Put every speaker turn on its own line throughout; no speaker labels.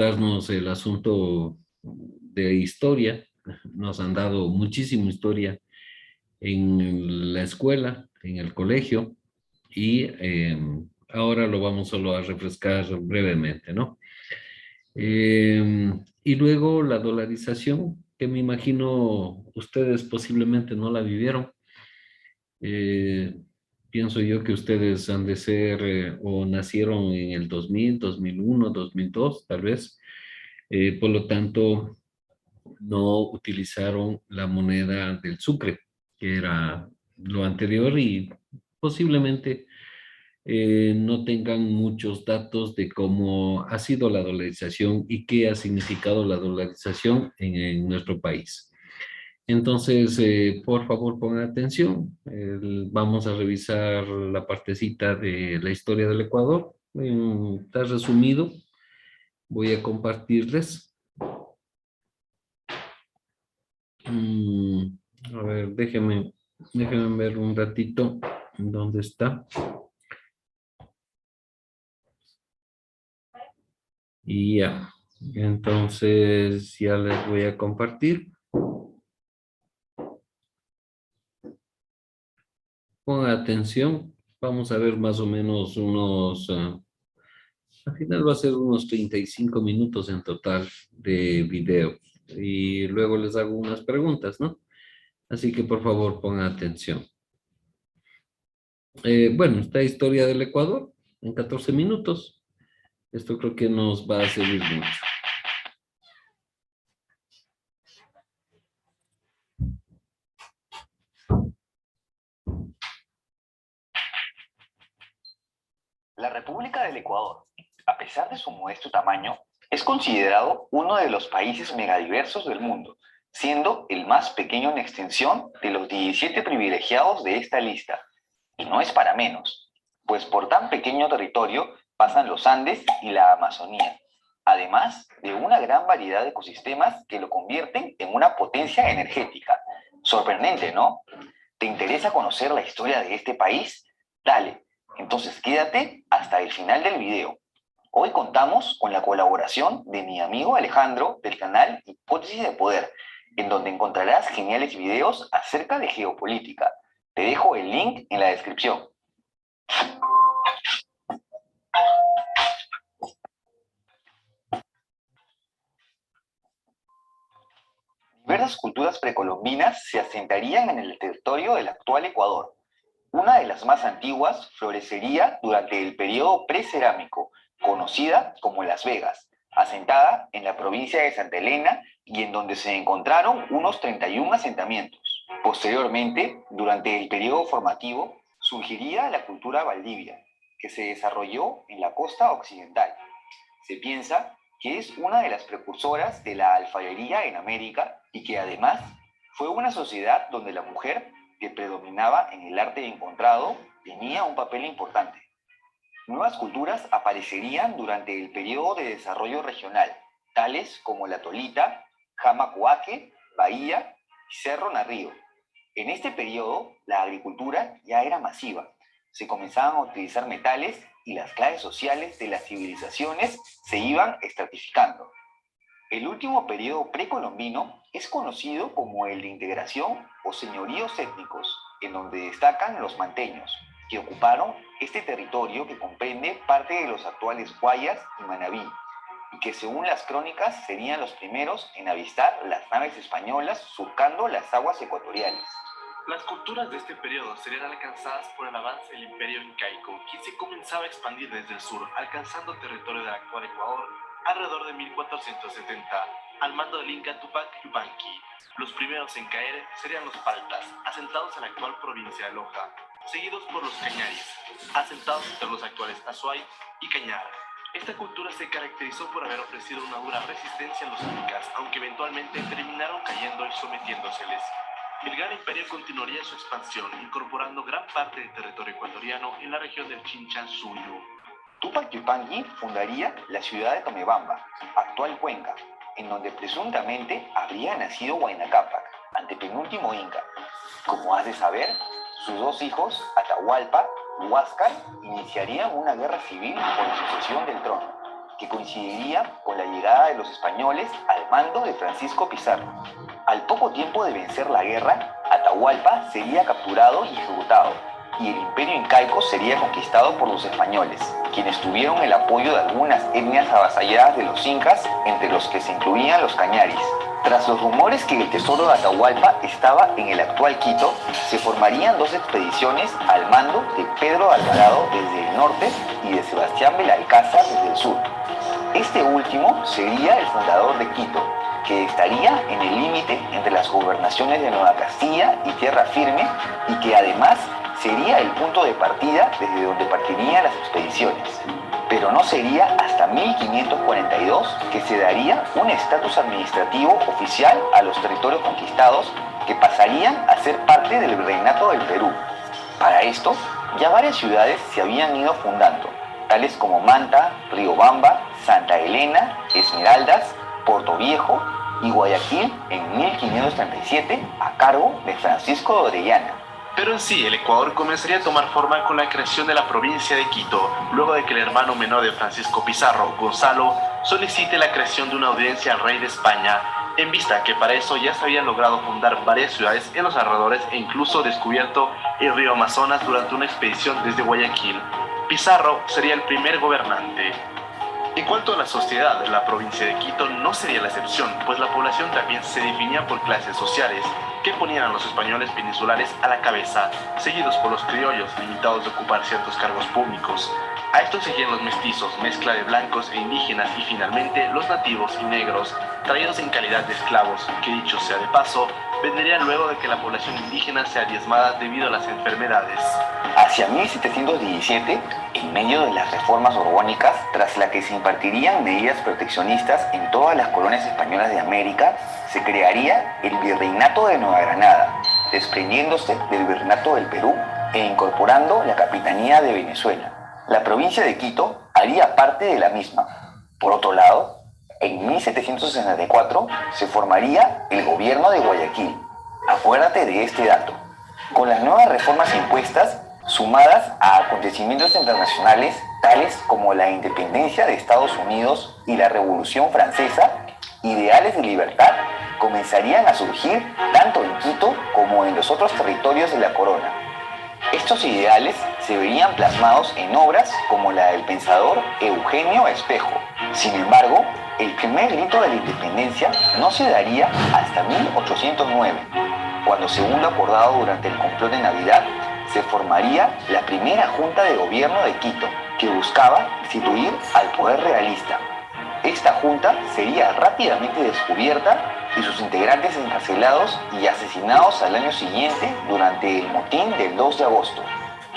darnos el asunto de historia. Nos han dado muchísima historia en la escuela, en el colegio, y ahora lo vamos solo a refrescar brevemente, ¿no? Y luego la dolarización, que me imagino ustedes posiblemente no la vivieron. Eh, Pienso yo que ustedes han de ser o nacieron en el 2000, 2001, 2002, tal vez. Por lo tanto, no utilizaron la moneda del sucre, que era lo anterior, y posiblemente no tengan muchos datos de cómo ha sido la dolarización y qué ha significado la dolarización en nuestro país. Entonces, por favor, pongan atención. Vamos a revisar la partecita de la historia del Ecuador. Está resumido. Voy a compartirles. Mm, a ver, déjenme ver un ratito dónde está. Y ya, entonces ya les voy a compartir. Pongan atención. Vamos a ver más o menos al final va a ser unos 35 minutos en total de video. Y luego les hago unas preguntas, ¿no? Así que por favor pongan atención. Bueno, esta historia del Ecuador en 14 minutos. Esto creo que nos va a servir mucho.
La República del Ecuador, a pesar de su modesto tamaño, es considerado uno de los países megadiversos del mundo, siendo el más pequeño en extensión de los 17 privilegiados de esta lista. Y no es para menos, pues por tan pequeño territorio pasan los Andes y la Amazonía, además de una gran variedad de ecosistemas que lo convierten en una potencia energética. Sorprendente, ¿no? ¿Te interesa conocer la historia de este país? Dale, entonces quédate hasta el final del video. Hoy contamos con la colaboración de mi amigo Alejandro del canal Hipótesis de Poder, en donde encontrarás geniales videos acerca de geopolítica. Te dejo el link en la descripción. Diversas culturas precolombinas se asentarían en el territorio del actual Ecuador. Una de las más antiguas florecería durante el periodo precerámico, conocida como Las Vegas, asentada en la provincia de Santa Elena y en donde se encontraron unos 31 asentamientos. Posteriormente, durante el periodo formativo, surgiría la cultura valdivia, que se desarrolló en la costa occidental. Se piensa que es una de las precursoras de la alfarería en América y que además fue una sociedad donde la mujer, que predominaba en el arte encontrado, tenía un papel importante. Nuevas culturas aparecerían durante el periodo de desarrollo regional, tales como la Tolita, Jamacoaque, Bahía y Cerro Narrío. En este periodo, la agricultura ya era masiva. Se comenzaban a utilizar metales y las clases sociales de las civilizaciones se iban estratificando. El último periodo precolombino es conocido como el de integración o señoríos étnicos, en donde destacan los manteños, que ocuparon este territorio que comprende parte de los actuales Guayas y Manabí, y que según las crónicas serían los primeros en avistar las naves españolas surcando las aguas ecuatoriales.
Las culturas de este periodo serían alcanzadas por el avance del Imperio Incaico, quien se comenzaba a expandir desde el sur, alcanzando el territorio del actual Ecuador alrededor de 1470, al mando del Inca Tupac Yupanqui. Los primeros en caer serían los paltas, asentados en la actual provincia de Loja, seguidos por los cañaris, asentados entre los actuales Azuay y Cañar. Esta cultura se caracterizó por haber ofrecido una dura resistencia a los incas, aunque eventualmente terminaron cayendo y sometiéndoseles. El Gran Imperio continuaría su expansión, incorporando gran parte del territorio ecuatoriano en la región del Chincha-Suyo.
Tupac Yupanqui fundaría la ciudad de Tomebamba, actual Cuenca, en donde presuntamente habría nacido Huayna Cápac, antepenúltimo inca. Como has de saber, sus dos hijos, Atahualpa y Huáscar, iniciarían una guerra civil por la sucesión del trono, que coincidiría con la llegada de los españoles al mando de Francisco Pizarro. Al poco tiempo de vencer la guerra, Atahualpa sería capturado y ejecutado, y el imperio incaico sería conquistado por los españoles, quienes tuvieron el apoyo de algunas etnias avasalladas de los incas, entre los que se incluían los cañaris. Tras los rumores que el tesoro de Atahualpa estaba en el actual Quito, se formarían dos expediciones al mando de Pedro de Alvarado desde el norte y de Sebastián Belalcázar desde el sur. Este último sería el fundador de Quito, que estaría en el límite entre las gobernaciones de Nueva Castilla y Tierra Firme, y que además sería el punto de partida desde donde partirían las expediciones. Pero no sería hasta 1542 que se daría un estatus administrativo oficial a los territorios conquistados, que pasarían a ser parte del Virreinato del Perú. Para esto, ya varias ciudades se habían ido fundando, tales como Manta, Riobamba, Santa Elena, Esmeraldas, Puerto Viejo y Guayaquil en 1537 a cargo de Francisco de Orellana.
Pero en sí, el Ecuador comenzaría a tomar forma con la creación de la provincia de Quito, luego de que el hermano menor de Francisco Pizarro, Gonzalo, solicite la creación de una audiencia al rey de España, en vista que para eso ya se habían logrado fundar varias ciudades en los alrededores e incluso descubierto el río Amazonas durante una expedición desde Guayaquil. Pizarro sería el primer gobernante. En cuanto a la sociedad, la provincia de Quito no sería la excepción, pues la población también se definía por clases sociales, que ponían a los españoles peninsulares a la cabeza, seguidos por los criollos, limitados de ocupar ciertos cargos públicos. A estos seguían los mestizos, mezcla de blancos e indígenas, y finalmente los nativos y negros, traídos en calidad de esclavos, que dicho sea de paso, vendrían luego de que la población indígena sea diezmada debido a las enfermedades.
Hacia 1717, en medio de las reformas borbónicas, tras la que se impartirían medidas proteccionistas en todas las colonias españolas de América, se crearía el Virreinato de Nueva Granada, desprendiéndose del Virreinato del Perú e incorporando la capitanía de Venezuela. La provincia de Quito haría parte de la misma. Por otro lado, en 1764 se formaría el gobierno de Guayaquil. Acuérdate de este dato. Con las nuevas reformas impuestas, sumadas a acontecimientos internacionales tales como la independencia de Estados Unidos y la Revolución Francesa, ideales de libertad comenzarían a surgir tanto en Quito como en los otros territorios de la corona. Estos ideales se verían plasmados en obras como la del pensador Eugenio Espejo. Sin embargo, el primer grito de la independencia no se daría hasta 1809, cuando, según lo acordado durante el complot de Navidad, se formaría la primera Junta de Gobierno de Quito, que buscaba destituir al poder realista. Esta junta sería rápidamente descubierta y sus integrantes encarcelados y asesinados al año siguiente durante el motín del 2 de agosto.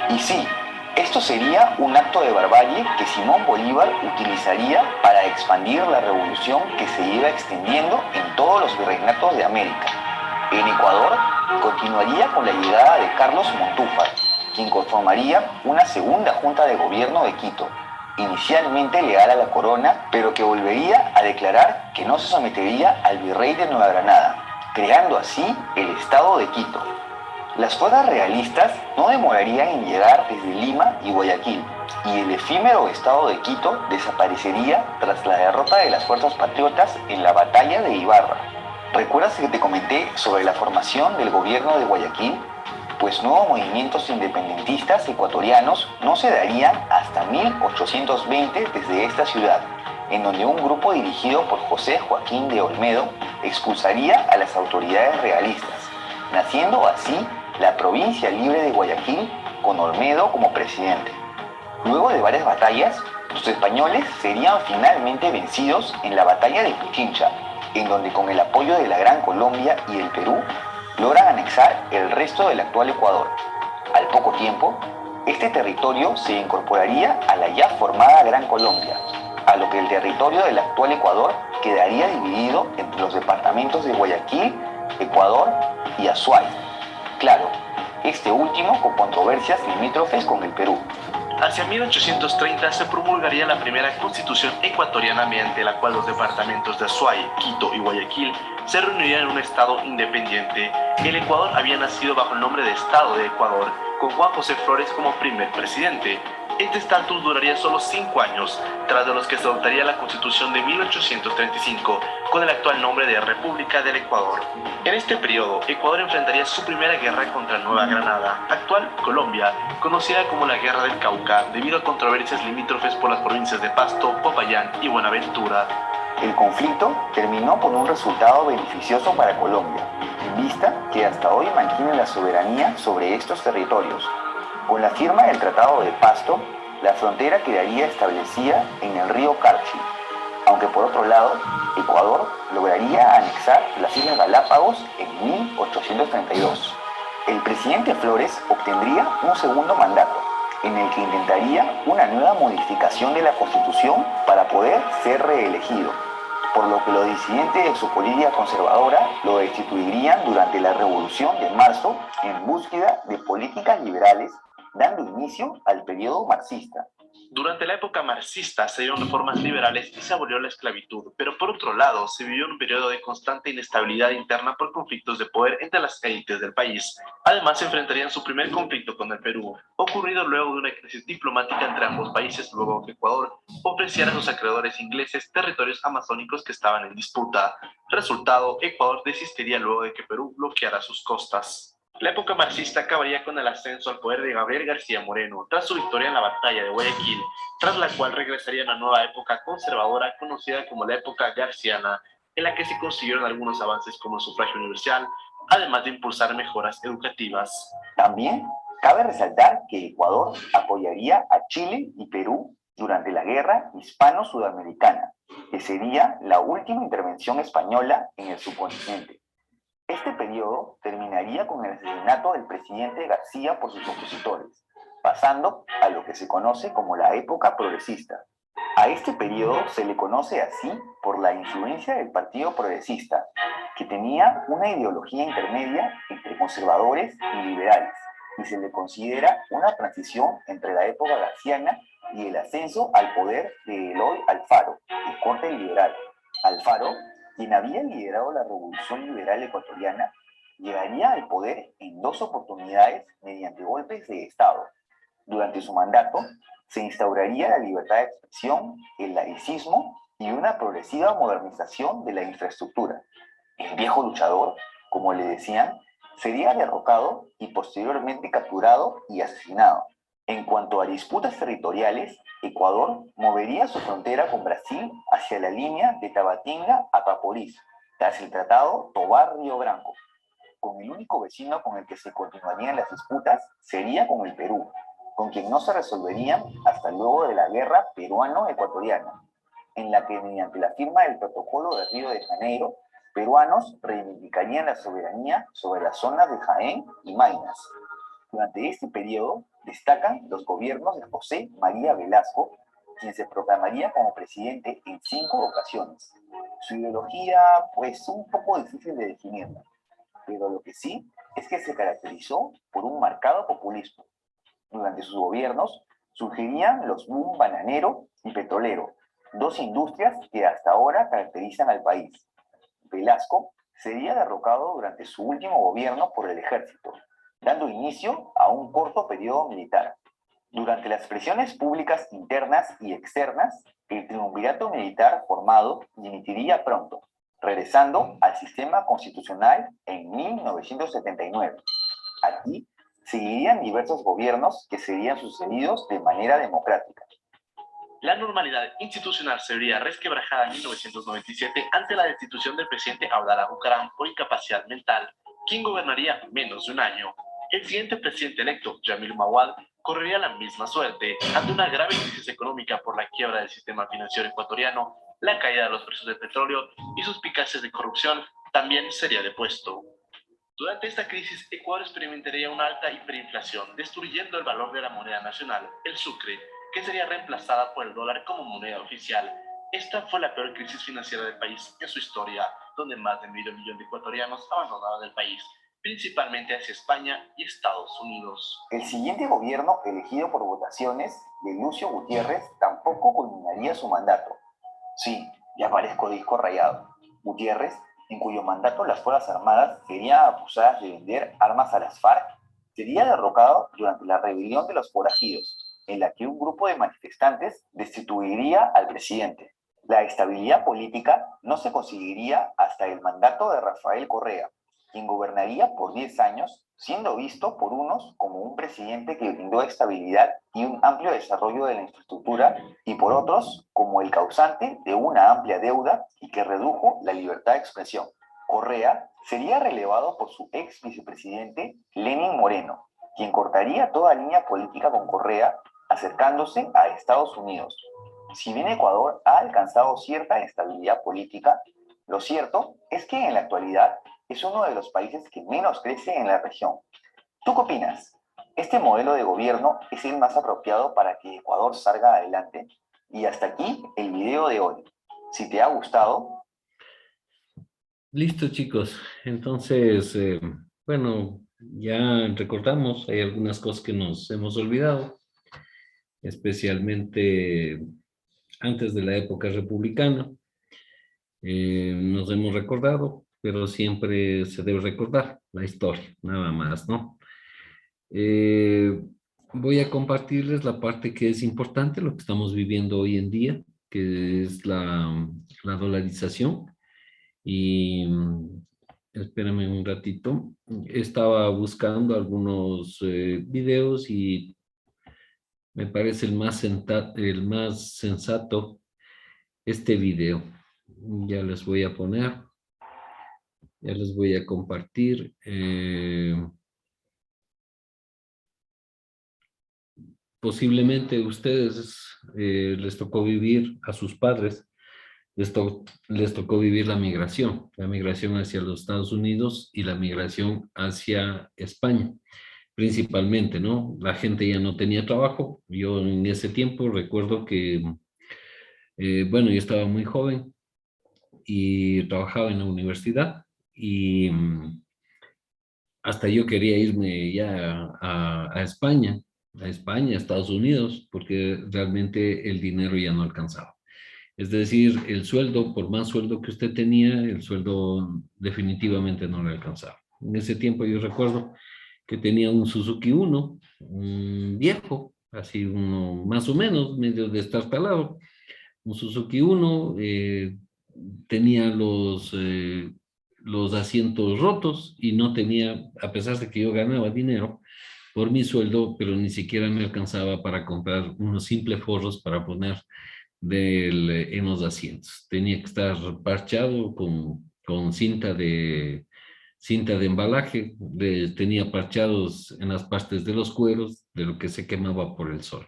Y sí, esto sería un acto de barbarie que Simón Bolívar utilizaría para expandir la revolución que se iba extendiendo en todos los virreinatos de América. En Ecuador, continuaría con la llegada de Carlos Montúfar, quien conformaría una segunda Junta de Gobierno de Quito, inicialmente leal a la corona, pero que volvería a declarar que no se sometería al virrey de Nueva Granada, creando así el Estado de Quito. Las fuerzas realistas no demorarían en llegar desde Lima y Guayaquil, y el efímero Estado de Quito desaparecería tras la derrota de las fuerzas patriotas en la batalla de Ibarra. ¿Recuerdas que te comenté sobre la formación del gobierno de Guayaquil? Pues nuevos movimientos independentistas ecuatorianos no se darían hasta 1820 desde esta ciudad, en donde un grupo dirigido por José Joaquín de Olmedo expulsaría a las autoridades realistas, naciendo así la provincia libre de Guayaquil con Olmedo como presidente. Luego de varias batallas, los españoles serían finalmente vencidos en la batalla de Pichincha, en donde con el apoyo de la Gran Colombia y el Perú, logran anexar el resto del actual Ecuador. Al poco tiempo, este territorio se incorporaría a la ya formada Gran Colombia, a lo que el territorio del actual Ecuador quedaría dividido entre los departamentos de Guayaquil, Ecuador y Azuay. Claro, este último con controversias limítrofes con el Perú.
Hacia 1830 se promulgaría la primera constitución ecuatoriana mediante la cual los departamentos de Azuay, Quito y Guayaquil se reunirían en un estado independiente. El Ecuador había nacido bajo el nombre de Estado de Ecuador, con Juan José Flores como primer presidente. Este estatus duraría solo 5 años, tras de los que se adoptaría la Constitución de 1835, con el actual nombre de República del Ecuador. En este periodo, Ecuador enfrentaría su primera guerra contra Nueva Granada, actual Colombia, conocida como la Guerra del Cauca, debido a controversias limítrofes por las provincias de Pasto, Popayán y Buenaventura.
El conflicto terminó con un resultado beneficioso para Colombia, en vista que hasta hoy mantiene la soberanía sobre estos territorios. Con la firma del Tratado de Pasto, la frontera quedaría establecida en el río Carchi, aunque por otro lado, Ecuador lograría anexar las Islas Galápagos en 1832. El presidente Flores obtendría un segundo mandato, en el que intentaría una nueva modificación de la Constitución para poder ser reelegido, por lo que los disidentes de su política conservadora lo destituirían durante la Revolución de Marzo en búsqueda de políticas liberales, dando inicio al periodo marxista.
Durante la época marxista se dieron reformas liberales y se abolió la esclavitud, pero por otro lado se vivió un periodo de constante inestabilidad interna por conflictos de poder entre las élites del país. Además se enfrentarían su primer conflicto con el Perú, ocurrido luego de una crisis diplomática entre ambos países luego que Ecuador ofreciera a sus acreedores ingleses territorios amazónicos que estaban en disputa. Resultado, Ecuador desistiría luego de que Perú bloqueara sus costas. La época marxista acabaría con el ascenso al poder de Gabriel García Moreno tras su victoria en la batalla de Guayaquil, tras la cual regresaría una nueva época conservadora conocida como la época garciana, en la que se consiguieron algunos avances como el sufragio universal, además de impulsar mejoras educativas.
También cabe resaltar que Ecuador apoyaría a Chile y Perú durante la Guerra Hispano-Sudamericana, que sería la última intervención española en el subcontinente. Este periodo terminaría con el asesinato del presidente García por sus opositores, pasando a lo que se conoce como la época progresista. A este periodo se le conoce así por la influencia del Partido Progresista, que tenía una ideología intermedia entre conservadores y liberales, y se le considera una transición entre la época garciana y el ascenso al poder de Eloy Alfaro, de corte liberal. Alfaro, quien había liderado la Revolución Liberal Ecuatoriana, llegaría al poder en 2 oportunidades mediante golpes de Estado. Durante su mandato, se instauraría la libertad de expresión, el laicismo y una progresiva modernización de la infraestructura. El viejo luchador, como le decían, sería derrocado y posteriormente capturado y asesinado. En cuanto a disputas territoriales, Ecuador movería su frontera con Brasil hacia la línea de Tabatinga a Paporis, tras el Tratado Tovar-Río Branco. Con el único vecino con el que se continuarían las disputas sería con el Perú, con quien no se resolverían hasta luego de la Guerra Peruano-Ecuatoriana, en la que mediante la firma del Protocolo de Río de Janeiro, peruanos reivindicarían la soberanía sobre las zonas de Jaén y Maynas. Durante este periodo destacan los gobiernos de José María Velasco, quien se proclamaría como presidente en 5 ocasiones. Su ideología, pues, un poco difícil de definirla, pero lo que sí es que se caracterizó por un marcado populismo. Durante sus gobiernos surgirían los boom bananero y petrolero, 2 industrias que hasta ahora caracterizan al país. Velasco sería derrocado durante su último gobierno por el ejército, dando inicio a un corto periodo militar. Durante las presiones públicas internas y externas, el triunvirato militar formado dimitiría pronto, regresando al sistema constitucional en 1979. Aquí seguirían diversos gobiernos que serían sucedidos de manera democrática.
La normalidad institucional se vería resquebrajada en 1997 ante la destitución del presidente Abdalá Bucaram por incapacidad mental, quien gobernaría menos de un año. El siguiente presidente electo, Jamil Mawad, correría la misma suerte. Ante una grave crisis económica por la quiebra del sistema financiero ecuatoriano, la caída de los precios del petróleo y suspicacias de corrupción, también sería depuesto. Durante esta crisis, Ecuador experimentaría una alta hiperinflación, destruyendo el valor de la moneda nacional, el sucre, que sería reemplazada por el dólar como moneda oficial. Esta fue la peor crisis financiera del país en su historia, donde más de medio millón de ecuatorianos abandonaban el país. principalmente hacia España y Estados Unidos.
El siguiente gobierno elegido por votaciones de Lucio Gutiérrez tampoco culminaría su mandato. Sí, ya parezco disco rayado. Gutiérrez, en cuyo mandato las Fuerzas Armadas serían acusadas de vender armas a las FARC, sería derrocado durante la rebelión de los forajidos, en la que un grupo de manifestantes destituiría al presidente. La estabilidad política no se conseguiría hasta el mandato de Rafael Correa, quien gobernaría por 10 años, siendo visto por unos como un presidente que brindó estabilidad y un amplio desarrollo de la infraestructura, y por otros como el causante de una amplia deuda y que redujo la libertad de expresión. Correa sería relevado por su ex vicepresidente Lenín Moreno, quien cortaría toda línea política con Correa, acercándose a Estados Unidos. Si bien Ecuador ha alcanzado cierta estabilidad política, lo cierto es que en la actualidad es uno de los países que menos crece en la región. ¿Tú qué opinas? ¿Este modelo de gobierno es el más apropiado para que Ecuador salga adelante? Y hasta aquí el video de hoy. Si te ha gustado...
Listo, chicos. Entonces, bueno, ya recordamos, hay algunas cosas que nos hemos olvidado, especialmente antes de la época republicana. Nos hemos recordado, pero siempre se debe recordar la historia, nada más, ¿no? Eh, Voy a compartirles la parte que es importante, lo que estamos viviendo hoy en día, que es la dolarización. Y espérame un ratito, estaba buscando algunos videos y me parece el más sensato este video. Ya les voy a poner, ya les voy a compartir. Posiblemente ustedes les tocó vivir a sus padres, les tocó vivir la migración hacia los Estados Unidos y la migración hacia España, principalmente, ¿no? La gente ya no tenía trabajo. Yo en ese tiempo recuerdo que, bueno, yo estaba muy joven y trabajaba en la universidad y hasta yo quería irme ya a España, a Estados Unidos, porque realmente el dinero ya no alcanzaba. Es decir, el sueldo, por más sueldo que usted tenía, el sueldo definitivamente no le alcanzaba. En ese tiempo yo recuerdo que tenía un Suzuki Uno, un viejo, así uno más o menos, medio destartalado, un Suzuki Uno, tenía los asientos rotos y no tenía, a pesar de que yo ganaba dinero por mi sueldo, pero ni siquiera me alcanzaba para comprar unos simples forros para poner en los asientos. Tenía que estar parchado con cinta de embalaje, tenía parchados en las partes de los cueros de lo que se quemaba por el sol.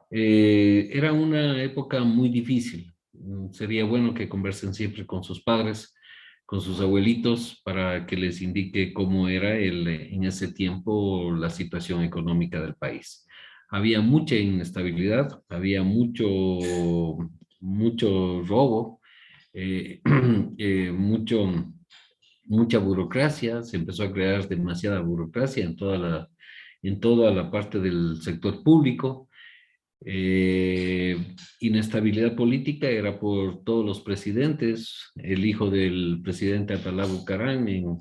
Era una época muy difícil. Sería bueno que conversen siempre con sus padres, con sus abuelitos, para que les indique cómo era en ese tiempo la situación económica del país. Había mucha inestabilidad, había mucho robo, eh, mucha burocracia, se empezó a crear demasiada burocracia en toda la parte del sector público. Inestabilidad política era por todos los presidentes. El hijo del presidente Atalá Bucarán, en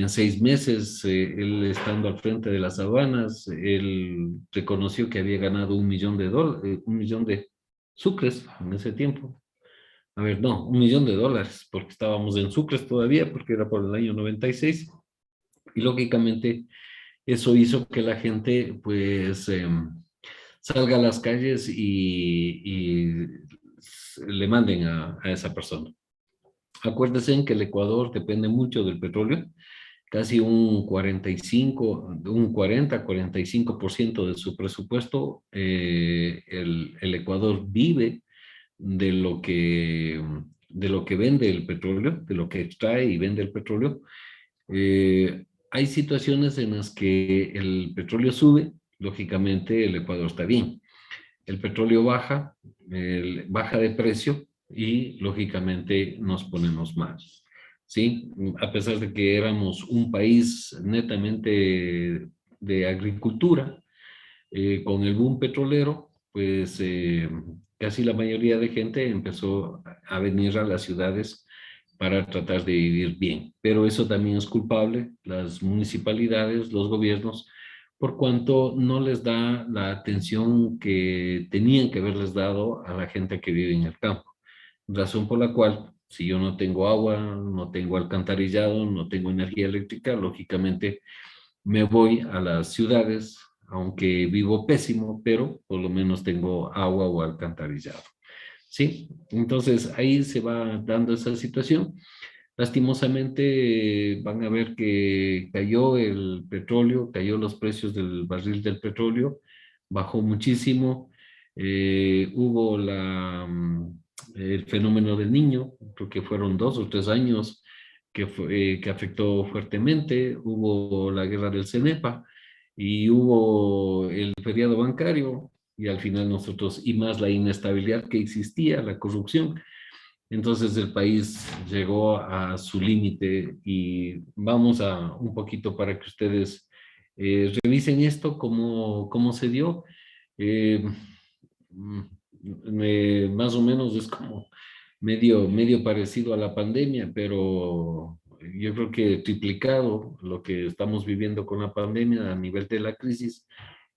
6 meses, él estando al frente de las aduanas, él reconoció que había ganado $1 millón de sucres en ese tiempo. A ver, no, $1 millón, porque estábamos en sucres todavía, porque era por el año 96. Y lógicamente eso hizo que la gente, pues, salga a las calles y le manden a esa persona. Acuérdense que el Ecuador depende mucho del petróleo, casi un 45% de su presupuesto. El Ecuador vive de lo que vende el petróleo, de lo que extrae y vende el petróleo. Hay situaciones en las que el petróleo sube, lógicamente el Ecuador está bien. El petróleo baja de precio y lógicamente nos ponemos mal. ¿sí? A pesar de que éramos un país netamente de agricultura, con el boom petrolero, pues casi la mayoría de gente empezó a venir a las ciudades para tratar de vivir bien. Pero eso también es culpable, las municipalidades, los gobiernos, por cuanto no les da la atención que tenían que haberles dado a la gente que vive en el campo. Razón por la cual, si yo no tengo agua, no tengo alcantarillado, no tengo energía eléctrica, lógicamente me voy a las ciudades, aunque vivo pésimo, pero por lo menos tengo agua o alcantarillado. ¿Sí? Entonces ahí se va dando esa situación. Lastimosamente van a ver que cayó el petróleo, cayó los precios del barril del petróleo, bajó muchísimo. Hubo el fenómeno del niño, creo que fueron 2 o 3 años que afectó fuertemente. Hubo la guerra del CENEPA y hubo el feriado bancario y al final nosotros, y más la inestabilidad que existía, la corrupción. Entonces el país llegó a su límite y vamos a un poquito para que ustedes revisen esto, cómo se dio. Eh, Más o menos es como medio parecido a la pandemia, pero yo creo que triplicado lo que estamos viviendo con la pandemia a nivel de la crisis.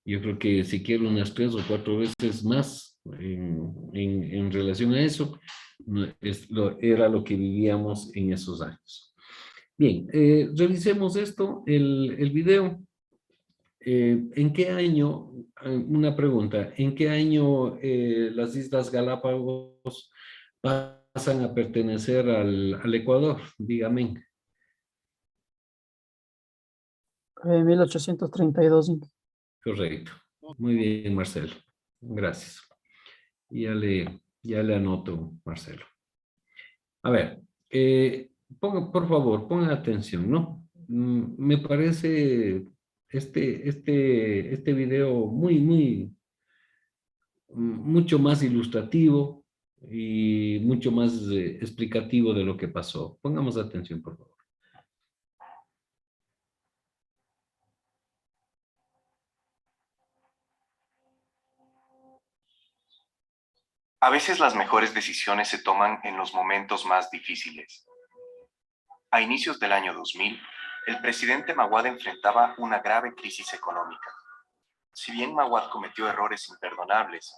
Yo creo que si quiero unas 3 o 4 veces más en relación a eso, era lo que vivíamos en esos años. Bien, revisemos esto, el video. ¿En qué año, una pregunta, en qué año las Islas Galápagos pasan a pertenecer al Ecuador? Dígame.
1832.
Correcto. Muy bien, Marcelo. Gracias. Ya le anoto, Marcelo. A ver, por favor, pongan atención, ¿no? Me parece este video mucho más ilustrativo y mucho más explicativo de lo que pasó. Pongamos atención, por favor.
A veces las mejores decisiones se toman en los momentos más difíciles. A inicios del año 2000, el presidente Maguad enfrentaba una grave crisis económica. Si bien Maguad cometió errores imperdonables,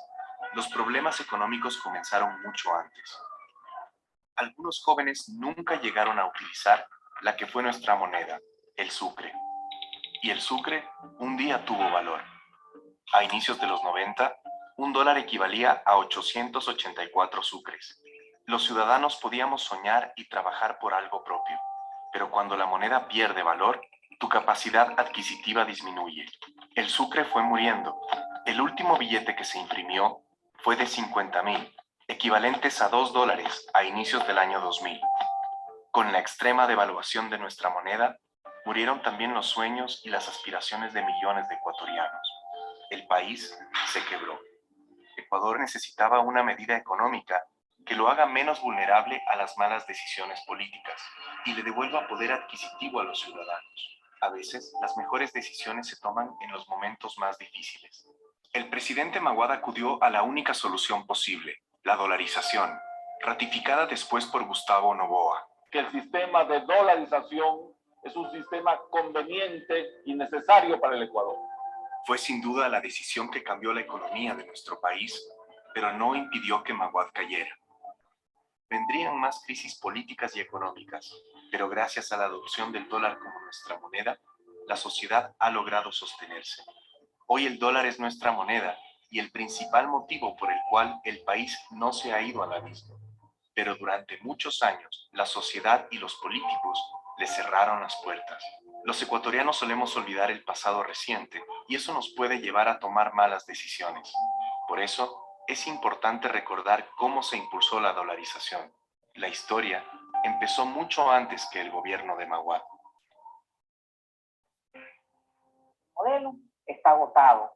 los problemas económicos comenzaron mucho antes. Algunos jóvenes nunca llegaron a utilizar la que fue nuestra moneda, el sucre. Y el sucre un día tuvo valor. A inicios de los 90, $1 equivalía a 884 sucres. Los ciudadanos podíamos soñar y trabajar por algo propio, pero cuando la moneda pierde valor, tu capacidad adquisitiva disminuye. El sucre fue muriendo. El último billete que se imprimió fue de 50.000, equivalentes a $2 a inicios del año 2000. Con la extrema devaluación de nuestra moneda, murieron también los sueños y las aspiraciones de millones de ecuatorianos. El país se quebró. Ecuador necesitaba una medida económica que lo haga menos vulnerable a las malas decisiones políticas y le devuelva poder adquisitivo a los ciudadanos. A veces, las mejores decisiones se toman en los momentos más difíciles. El presidente Maguad acudió a la única solución posible, la dolarización, ratificada después por Gustavo Noboa.
Que el sistema de dolarización es un sistema conveniente y necesario para el Ecuador.
Fue sin duda la decisión que cambió la economía de nuestro país, pero no impidió que Maguad cayera. Vendrían más crisis políticas y económicas, pero gracias a la adopción del dólar como nuestra moneda, la sociedad ha logrado sostenerse. Hoy el dólar es nuestra moneda y el principal motivo por el cual el país no se ha ido al abismo. Pero durante muchos años, la sociedad y los políticos le cerraron las puertas. Los ecuatorianos solemos olvidar el pasado reciente y eso nos puede llevar a tomar malas decisiones. Por eso, es importante recordar cómo se impulsó la dolarización. La historia empezó mucho antes que el gobierno de Maguad.
El modelo está agotado.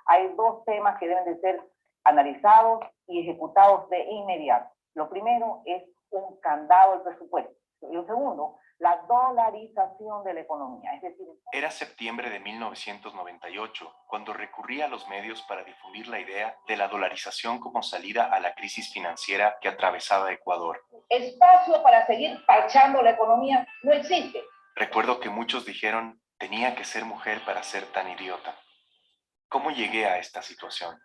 Hay dos temas que deben de ser analizados y ejecutados de inmediato. Lo primero es un candado del presupuesto. Y el segundo, la dolarización de la economía. Es decir,
Era septiembre de 1998 cuando recurrí a los medios para difundir la idea de la dolarización como salida a la crisis financiera que atravesaba Ecuador.
espacio para seguir parchando la economía no existe.
Recuerdo que muchos dijeron, tenía que ser mujer para ser tan idiota. ¿Cómo llegué a esta situación?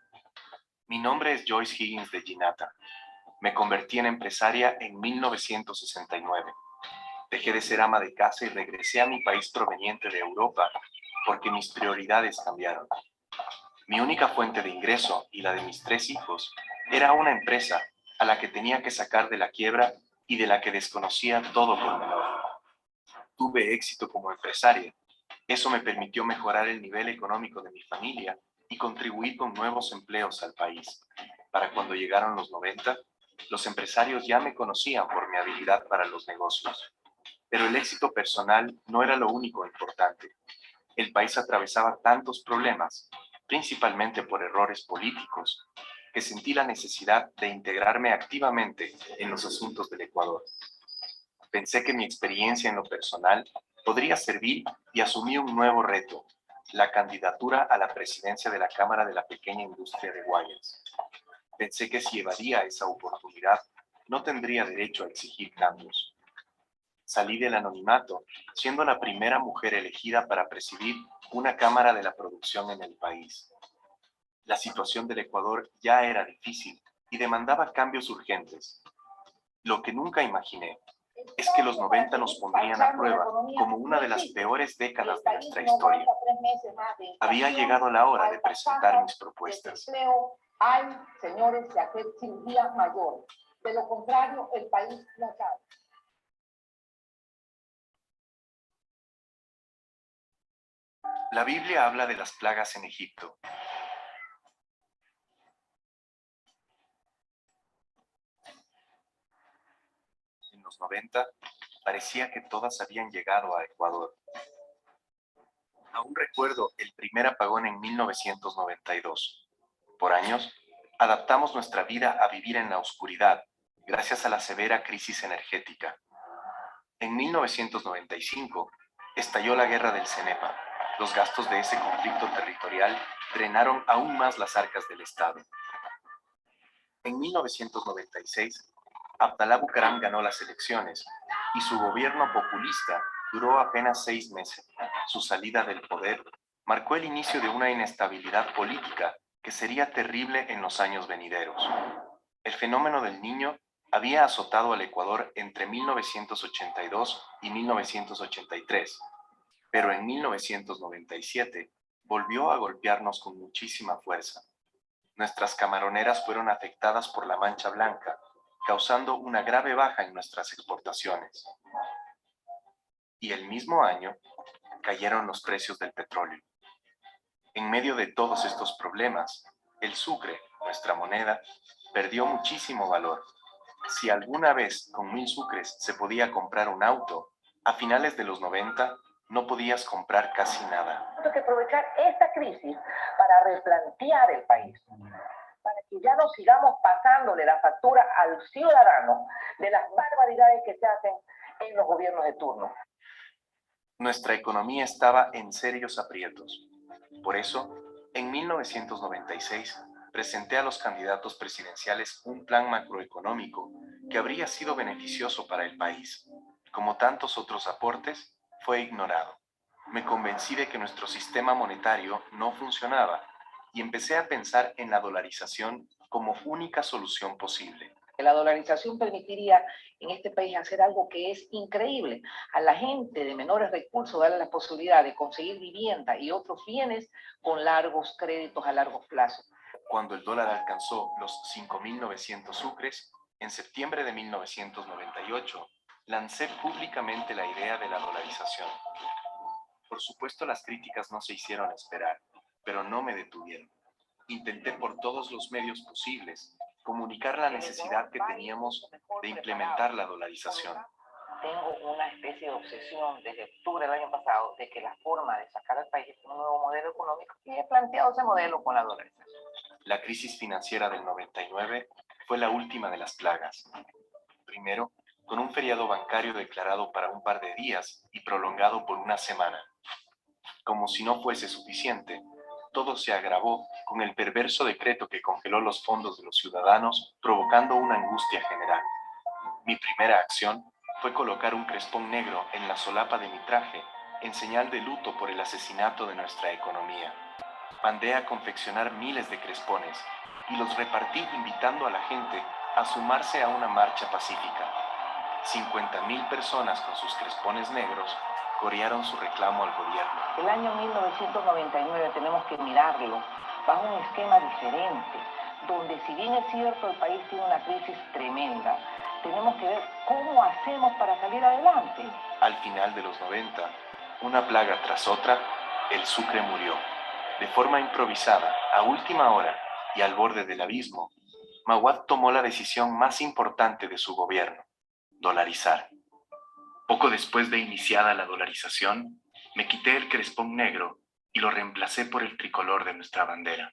Mi nombre es Joyce Higgins de Ginata. Me convertí en empresaria en 1969. Dejé de ser ama de casa y regresé a mi país proveniente de Europa porque mis prioridades cambiaron. Mi única fuente de ingreso y la de mis 3 hijos era una empresa a la que tenía que sacar de la quiebra y de la que desconocía todo pormenor. Tuve éxito como empresaria. Eso me permitió mejorar el nivel económico de mi familia y contribuir con nuevos empleos al país. Para cuando llegaron los 90, los empresarios ya me conocían por mi habilidad para los negocios. Pero el éxito personal no era lo único importante. El país atravesaba tantos problemas, principalmente por errores políticos, que sentí la necesidad de integrarme activamente en los asuntos del Ecuador. Pensé que mi experiencia en lo personal podría servir y asumí un nuevo reto, la candidatura a la presidencia de la Cámara de la Pequeña Industria de Guayas. Pensé que si evadía esa oportunidad, no tendría derecho a exigir cambios. Salí del anonimato, siendo la primera mujer elegida para presidir una Cámara de la Producción en el país. La situación del Ecuador ya era difícil y demandaba cambios urgentes. Lo que nunca imaginé es que los 90 nos pondrían a prueba como una de las peores décadas de nuestra historia. Había llegado la hora de presentar mis propuestas.
Hay, señores, que hacer cirugía mayor. De lo contrario, el país no cae.
La Biblia habla de las plagas en Egipto. En los 90, parecía que todas habían llegado a Ecuador. Aún recuerdo el primer apagón en 1992. Por años, adaptamos nuestra vida a vivir en la oscuridad, gracias a la severa crisis energética. En 1995, estalló la guerra del Cenepa. Los gastos de ese conflicto territorial drenaron aún más las arcas del Estado. En 1996, Abdalá Bucaram ganó las elecciones y su gobierno populista duró apenas 6 meses. Su salida del poder marcó el inicio de una inestabilidad política que sería terrible en los años venideros. El fenómeno del Niño había azotado al Ecuador entre 1982 y 1983, pero en 1997 volvió a golpearnos con muchísima fuerza. Nuestras camaroneras fueron afectadas por la mancha blanca, causando una grave baja en nuestras exportaciones. Y el mismo año cayeron los precios del petróleo. En medio de todos estos problemas, el sucre, nuestra moneda, perdió muchísimo valor. Si alguna vez con 1000 sucres se podía comprar un auto, a finales de los 90 no podías comprar casi nada.
Tenemos que aprovechar esta crisis para replantear el país, para que ya no sigamos pasándole la factura al ciudadano de las barbaridades que se hacen en los gobiernos de turno.
Nuestra economía estaba en serios aprietos. Por eso, en 1996, presenté a los candidatos presidenciales un plan macroeconómico que habría sido beneficioso para el país. Como tantos otros aportes, fue ignorado. Me convencí de que nuestro sistema monetario no funcionaba y empecé a pensar en la dolarización como única solución posible.
La dolarización permitiría en este país hacer algo que es increíble. A la gente de menores recursos darle la posibilidad de conseguir vivienda y otros bienes con largos créditos a largo plazo.
Cuando el dólar alcanzó los 5.900 sucres, en septiembre de 1998, lancé públicamente la idea de la dolarización. Por supuesto, las críticas no se hicieron esperar, pero no me detuvieron. Intenté por todos los medios posibles comunicar la necesidad que teníamos de implementar la dolarización.
Tengo una especie de obsesión desde octubre del año pasado de que la forma de sacar al país es un nuevo modelo económico y he planteado ese modelo con la dolarización.
La crisis financiera del 99 fue la última de las plagas. Primero, con un feriado bancario declarado para un par de días y prolongado por una semana. Como si no fuese suficiente, todo se agravó con el perverso decreto que congeló los fondos de los ciudadanos, provocando una angustia general. Mi primera acción fue colocar un crespón negro en la solapa de mi traje, en señal de luto por el asesinato de nuestra economía. Mandé a confeccionar miles de crespones y los repartí invitando a la gente a sumarse a una marcha pacífica. 50.000 personas con sus crespones negros corearon su reclamo al gobierno.
El año 1999 tenemos que mirarlo bajo un esquema diferente, donde si bien es cierto el país tiene una crisis tremenda, tenemos que ver cómo hacemos para salir adelante.
Al final de los 90, una plaga tras otra, el Sucre murió. De forma improvisada, a última hora y al borde del abismo, Maguad tomó la decisión más importante de su gobierno: dolarizar. Poco después de iniciada la dolarización, me quité el crespón negro y lo reemplacé por el tricolor de nuestra bandera.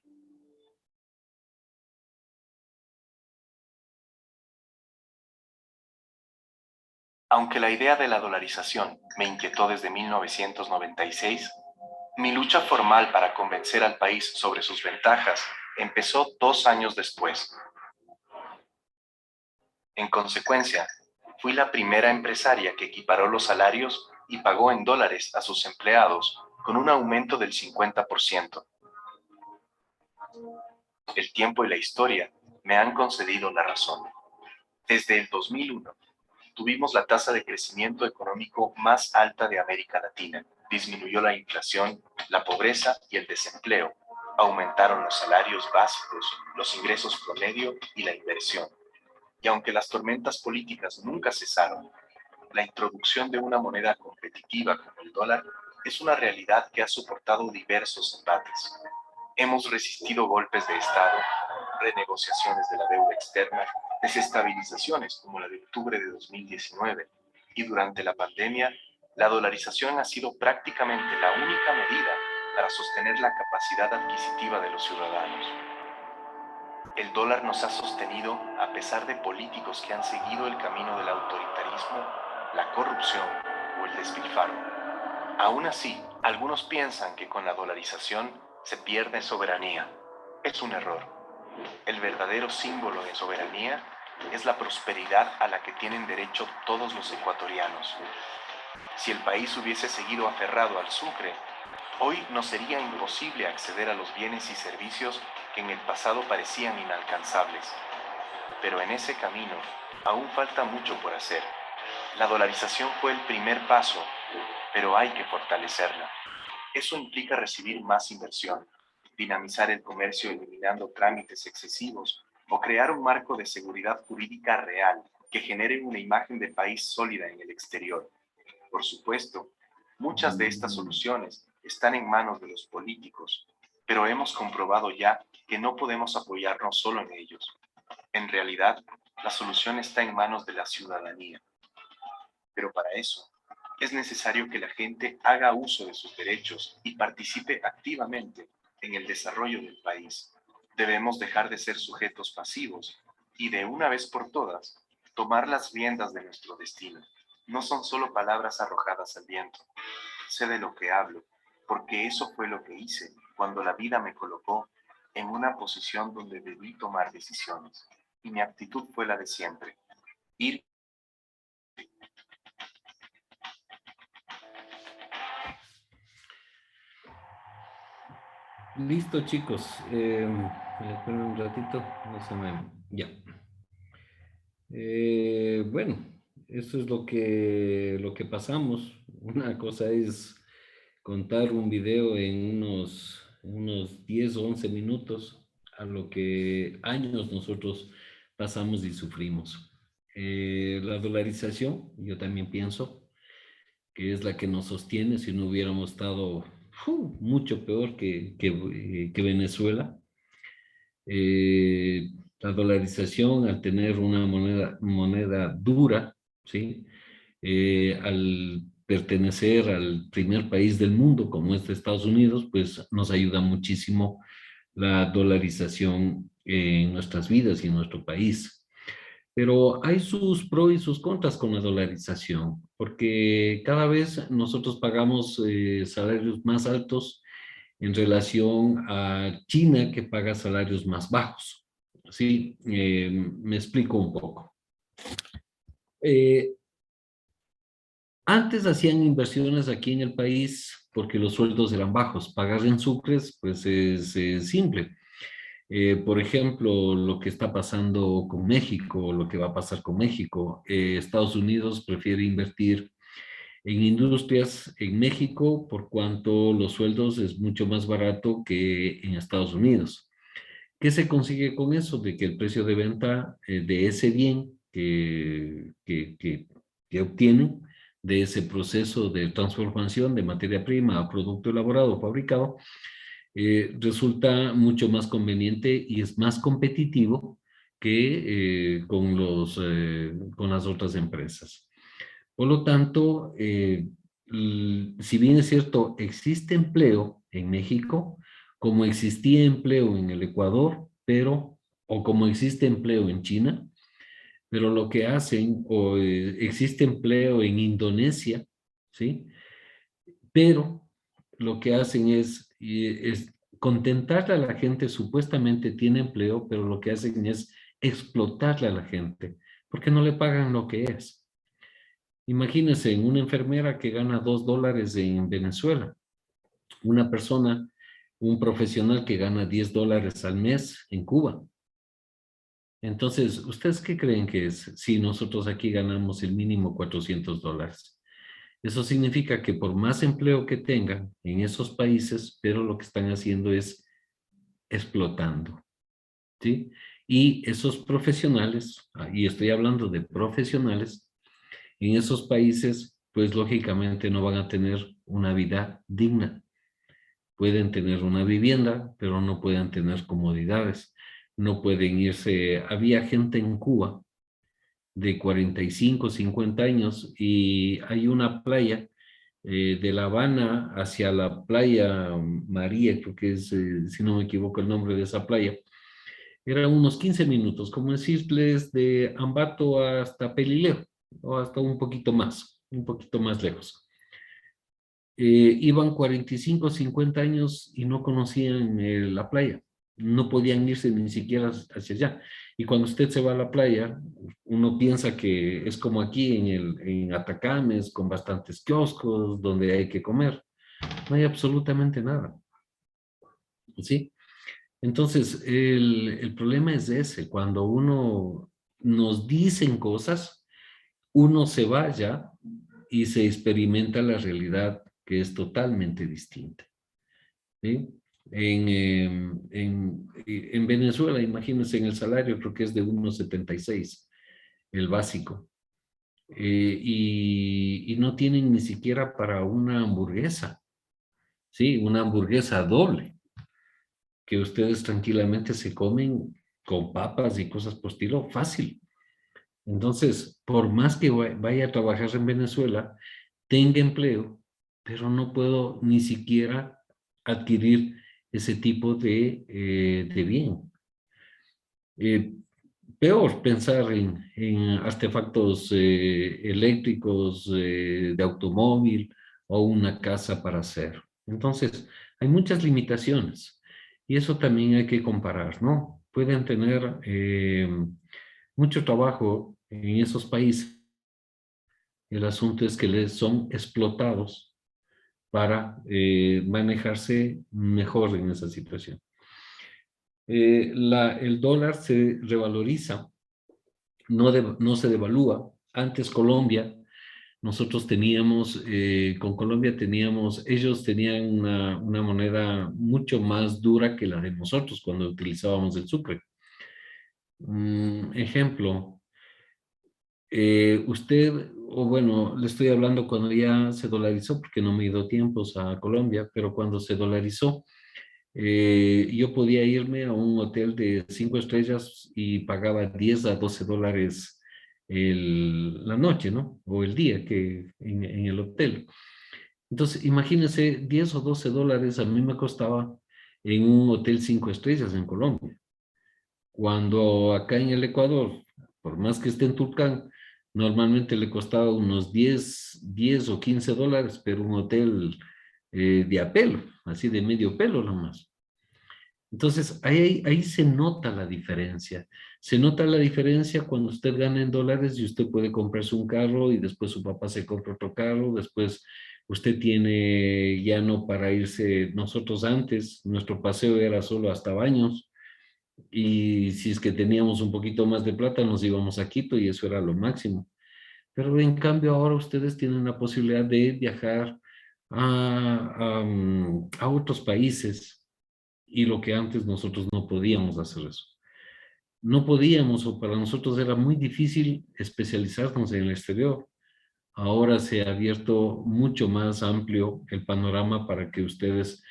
Aunque la idea de la dolarización me inquietó desde 1996, mi lucha formal para convencer al país sobre sus ventajas empezó 2 años después. En consecuencia, fui la primera empresaria que equiparó los salarios y pagó en dólares a sus empleados con un aumento del 50%. El tiempo y la historia me han concedido la razón. Desde el 2001, tuvimos la tasa de crecimiento económico más alta de América Latina. Disminuyó la inflación, la pobreza y el desempleo. Aumentaron los salarios básicos, los ingresos promedio y la inversión. Y aunque las tormentas políticas nunca cesaron, la introducción de una moneda competitiva como el dólar es una realidad que ha soportado diversos embates. Hemos resistido golpes de Estado, renegociaciones de la deuda externa, desestabilizaciones como la de octubre de 2019, y durante la pandemia, la dolarización ha sido prácticamente la única medida para sostener la capacidad adquisitiva de los ciudadanos. El dólar nos ha sostenido a pesar de políticos que han seguido el camino del autoritarismo, la corrupción o el despilfarro. Aún así, algunos piensan que con la dolarización se pierde soberanía. Es un error. El verdadero símbolo de soberanía es la prosperidad a la que tienen derecho todos los ecuatorianos. Si el país hubiese seguido aferrado al sucre, hoy nos sería imposible acceder a los bienes y servicios que en el pasado parecían inalcanzables. Pero en ese camino aún falta mucho por hacer. La dolarización fue el primer paso, pero hay que fortalecerla. Eso implica recibir más inversión, dinamizar el comercio eliminando trámites excesivos o crear un marco de seguridad jurídica real que genere una imagen de país sólida en el exterior. Por supuesto, muchas de estas soluciones están en manos de los políticos, pero hemos comprobado ya que no podemos apoyarnos solo en ellos. En realidad, la solución está en manos de la ciudadanía. Pero para eso, es necesario que la gente haga uso de sus derechos y participe activamente en el desarrollo del país. Debemos dejar de ser sujetos pasivos y de una vez por todas, tomar las riendas de nuestro destino. No son solo palabras arrojadas al viento. Sé de lo que hablo, porque eso fue lo que hice cuando la vida me colocó en una posición donde debí tomar decisiones. Y mi actitud fue la de siempre: ir.
Listo, chicos. Esperen un ratito. No se me... Ya. Bueno, eso es lo que pasamos. Una cosa es contar un video en unos 10 o 11 minutos a lo que años nosotros pasamos y sufrimos. La dolarización, yo también pienso que es la que nos sostiene si no hubiéramos estado mucho peor que Venezuela. La dolarización, al tener una moneda dura, ¿sí? Al pertenecer al primer país del mundo, como es de Estados Unidos, pues nos ayuda muchísimo la dolarización en nuestras vidas y en nuestro país. Pero hay sus pros y sus contras con la dolarización, porque cada vez nosotros pagamos salarios más altos en relación a China, que paga salarios más bajos. Sí, me explico un poco. Antes hacían inversiones aquí en el país porque los sueldos eran bajos. Pagar en sucres, pues es simple. Por ejemplo, lo que está pasando con México, lo que va a pasar con México. Estados Unidos prefiere invertir en industrias en México por cuanto los sueldos es mucho más barato que en Estados Unidos. ¿Qué se consigue con eso? De que el precio de venta de ese bien que obtienen, de ese proceso de transformación de materia prima a producto elaborado o fabricado, resulta mucho más conveniente y es más competitivo que con las otras empresas. Por lo tanto, si bien es cierto, existe empleo en México, como existía empleo en el Ecuador, o como existe empleo en China, pero lo que hacen, o existe empleo en Indonesia, ¿sí? Pero lo que hacen es contentarle a la gente, supuestamente tiene empleo, pero lo que hacen es explotarle a la gente, porque no le pagan lo que es. Imagínense una enfermera que gana $2 en Venezuela, una persona, un profesional que gana $10 al mes en Cuba. Entonces, ¿ustedes qué creen que es si nosotros aquí ganamos el mínimo $400? Eso significa que por más empleo que tengan en esos países, pero lo que están haciendo es explotando, ¿sí? Y esos profesionales, y estoy hablando de profesionales, en esos países, pues lógicamente no van a tener una vida digna. Pueden tener una vivienda, pero no pueden tener comodidades. No pueden irse. Había gente en Cuba de 45, 50 años y hay una playa de La Habana hacia la playa María, creo que es, si no me equivoco, el nombre de esa playa. Eran unos 15 minutos, como decirles, de Ambato hasta Pelileo, o hasta un poquito más lejos. Iban 45, 50 años y no conocían la playa. No podían irse ni siquiera hacia allá. Y cuando usted se va a la playa, uno piensa que es como aquí en Atacames, con bastantes kioscos, donde hay que comer. No hay absolutamente nada. ¿Sí? Entonces, el problema es ese. Cuando uno nos dicen cosas, uno se vaya y se experimenta la realidad que es totalmente distinta. ¿Sí? En Venezuela, imagínense, en el salario creo que es de 1,76 el básico. Y no tienen ni siquiera para una hamburguesa, ¿sí? Una hamburguesa doble, que ustedes tranquilamente se comen con papas y cosas por estilo, fácil. Entonces, por más que vaya a trabajar en Venezuela, tenga empleo, pero no puedo ni siquiera adquirir ese tipo de bien. Peor pensar en artefactos eléctricos de automóvil o una casa para hacer. Entonces, hay muchas limitaciones y eso también hay que comparar, ¿no? Pueden tener mucho trabajo en esos países. El asunto es que les son explotados para manejarse mejor en esa situación. El dólar se revaloriza, no se devalúa. Antes Colombia, nosotros teníamos, con Colombia teníamos, ellos tenían una moneda mucho más dura que la de nosotros cuando utilizábamos el sucre. Ejemplo, usted, o bueno, le estoy hablando cuando ya se dolarizó, porque no me he ido tiempos a Colombia, pero cuando se dolarizó, yo podía irme a un hotel de 5 estrellas y pagaba 10 a 12 dólares la noche, ¿no? O el día que en el hotel. Entonces, imagínense, 10 o 12 dólares a mí me costaba en un hotel 5 estrellas en Colombia. Cuando acá en el Ecuador, por más que esté en Tulcán, normalmente le costaba unos 10 o 15 dólares, pero un hotel de a pelo, así de medio pelo nomás. Entonces, ahí se nota la diferencia. Se nota la diferencia cuando usted gana en dólares y usted puede comprarse un carro y después su papá se compra otro carro, después usted tiene ya no para irse. Nosotros antes, nuestro paseo era solo hasta Baños, y si es que teníamos un poquito más de plata nos íbamos a Quito y eso era lo máximo. Pero en cambio ahora ustedes tienen la posibilidad de viajar a otros países, y lo que antes nosotros no podíamos hacer eso. No podíamos, o para nosotros era muy difícil especializarnos en el exterior. Ahora se ha abierto mucho más amplio el panorama para que ustedes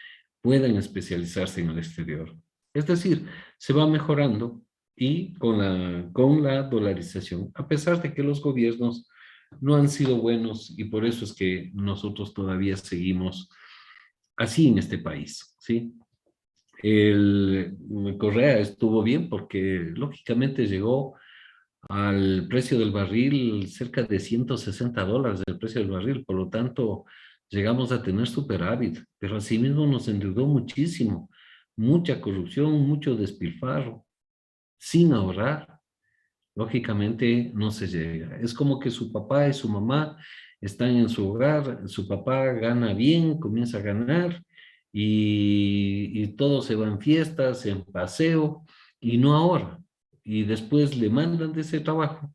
puedan especializarse en el exterior. Es decir, se va mejorando, y con la dolarización, a pesar de que los gobiernos no han sido buenos, y por eso es que nosotros todavía seguimos así en este país, ¿sí? El Correa estuvo bien porque lógicamente llegó al precio del barril cerca de $160 el precio del barril, por lo tanto llegamos a tener superávit, pero asimismo nos endeudó muchísimo, mucha corrupción, mucho despilfarro, sin ahorrar. Lógicamente no se llega. Es como que su papá y su mamá están en su hogar, su papá gana bien, comienza a ganar, y todo se va en fiestas, en paseo, y no ahorra. Y después le mandan de ese trabajo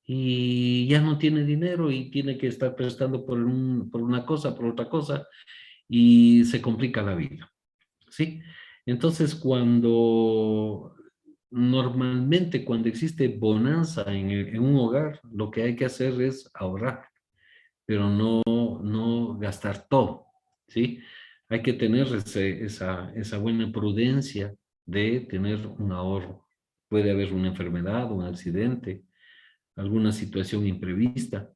y ya no tiene dinero y tiene que estar prestando por una cosa, por otra cosa, y se complica la vida, ¿sí? Entonces, normalmente cuando existe bonanza en un hogar, lo que hay que hacer es ahorrar, pero no gastar todo, ¿sí? Hay que tener esa buena prudencia de tener un ahorro. Puede haber una enfermedad, un accidente, alguna situación imprevista,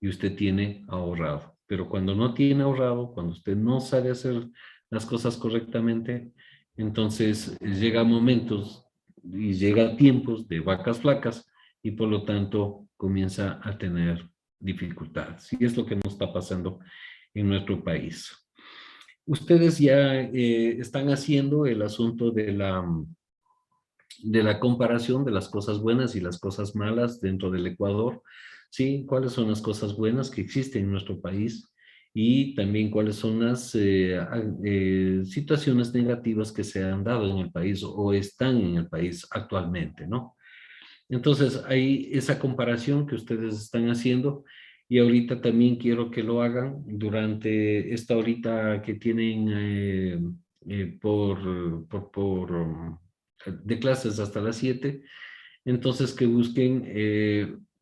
y usted tiene ahorrado. Pero cuando no tiene ahorrado, cuando usted no sabe hacer las cosas correctamente, entonces llega momentos y llega tiempos de vacas flacas, y por lo tanto comienza a tener dificultades. Y es lo que nos está pasando en nuestro país. Ustedes ya están haciendo el asunto de la comparación de las cosas buenas y las cosas malas dentro del Ecuador, ¿sí? ¿Cuáles son las cosas buenas que existen en nuestro país? Y también cuáles son las situaciones negativas que se han dado en el país o están en el país actualmente, ¿no? Entonces, hay esa comparación que ustedes están haciendo, y ahorita también quiero que lo hagan durante esta horita que tienen de clases hasta las 7. Entonces, que busquen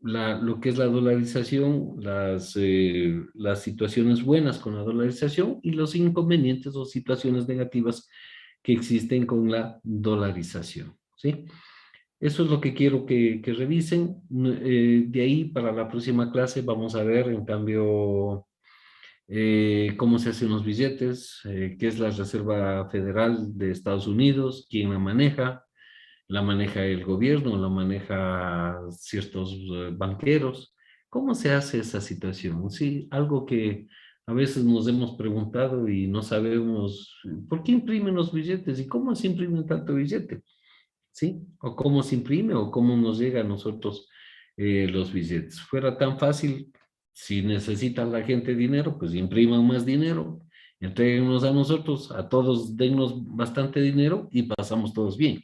lo que es la dolarización, las situaciones buenas con la dolarización y los inconvenientes o situaciones negativas que existen con la dolarización, ¿sí? Eso es lo que quiero que revisen. De ahí para la próxima clase vamos a ver, en cambio, cómo se hacen los billetes, qué es la Reserva Federal de Estados Unidos, quién la maneja el gobierno, la maneja ciertos banqueros. ¿Cómo se hace esa situación? Sí, algo que a veces nos hemos preguntado y no sabemos por qué imprimen los billetes y cómo se imprimen tanto billete, ¿sí? O cómo se imprime o cómo nos llega a nosotros los billetes. Fuera tan fácil, si necesita la gente dinero, pues impriman más dinero, entréguenos a nosotros, a todos dennos bastante dinero y pasamos todos bien.